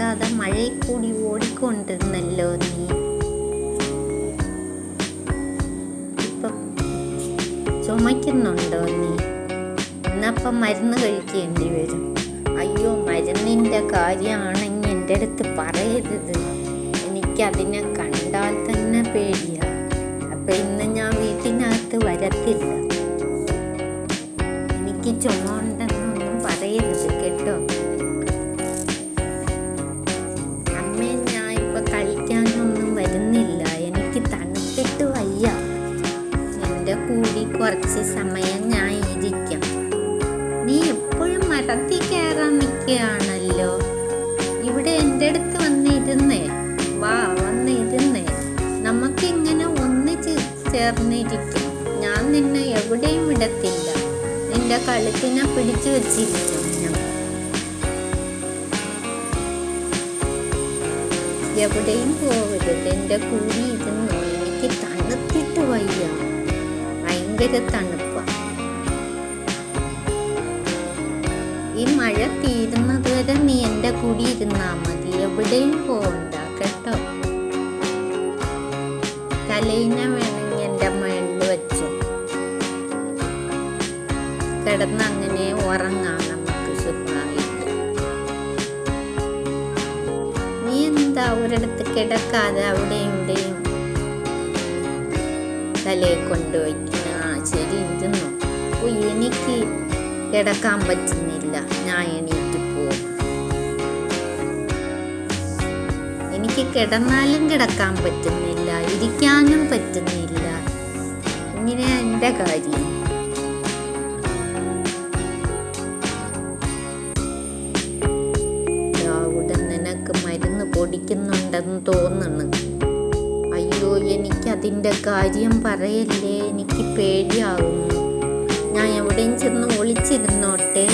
കേൾക്കാതെ മഴയിൽ കൂടി ഓടിക്കൊണ്ടിരുന്നല്ലോ നീ. ഇപ്പം ചുമയ്ക്കുന്നുണ്ടോ നീ? എന്നപ്പം മരുന്ന് കഴിക്കേണ്ടി വരും. അയ്യോ, മരുന്നിൻ്റെ കാര്യമാണെങ്കിൽ എൻ്റെ അടുത്ത് പറയരുത്. എനിക്കതിനെ കണ്ടാൽ തന്നെ പേടിയാണ്. അപ്പം ഇന്ന് ഞാൻ വീട്ടിനകത്ത് വരത്തില്ല. എനിക്ക് ചുമ ഉണ്ടെന്നൊന്നും പറയരുത് കേട്ടോ. അമ്മേ, ഞാൻ ഇപ്പം കളിക്കാനൊന്നും വരുന്നില്ല. എനിക്ക് തണുത്തിട്ട് വയ്യ. എൻ്റെ കൂടി കുറച്ച് സമയം ഞാൻ ഇരിക്കാം. നീ എപ്പോഴും മരത്തിൽ കയറാൻ നിൽക്കുകയാണല്ലോ. ഇവിടെ എൻ്റെ അടുത്ത് വന്നിരുന്നേ. വാ, വന്നിരുന്നേ. നമുക്കിങ്ങനെ ഒന്നിച്ച് ചേർന്നിരിക്കും. ഞാൻ നിന്നെ എവിടെയും വിടത്തില്ല. നിന്റെ കഴുത്തിനെ പിടിച്ചു വച്ചിരിക്കും ഞാൻ. എവിടെയും പോകരുത്. എൻ്റെ കൂടി ഇരുന്നോ. എനിക്ക് തണുത്തിട്ട് വയ്യ. ഭയങ്കര തണുപ്പാണ്. ഈ മഴ തീരുന്നത് വരെ നീ എൻ്റെ കൂടി ഇരുന്നാൽ മതി. എവിടെയും പോകണ്ട കേട്ടോ. തലയിന വേണമെങ്കിൽ എൻ്റെ മേളിൽ വെച്ചു കിടന്ന് അങ്ങനെ ഉറങ്ങാം നമുക്ക് സുഖമായിട്ട്. നീ എന്താ ഒരിടത്ത് കിടക്കാതെ അവിടെയും ഇവിടെയും തലയെ കൊണ്ടുവയ്ക്കുന്ന? ശരി, ഇരുന്നു. എനിക്ക് കിടക്കാൻ പറ്റുന്നില്ല. ഞാൻ എണീറ്റ് പോവും. എനിക്ക് കിടന്നാലും കിടക്കാൻ പറ്റുന്നില്ല, ഇരിക്കാനും പറ്റുന്നില്ല. ഇങ്ങനെ എൻ്റെ കാര്യം. അവിടെ നിനക്ക് മരുന്ന് പൊടിക്കുന്നുണ്ടെന്ന് തോന്നുന്നു. അയ്യോ, എനിക്കതിൻ്റെ കാര്യം പറയല്ലേ. എനിക്ക് പേടിയാവുന്നു. ഞാൻ എവിടെയും ചെന്ന് ഒളിച്ചിരുന്നോട്ടെ.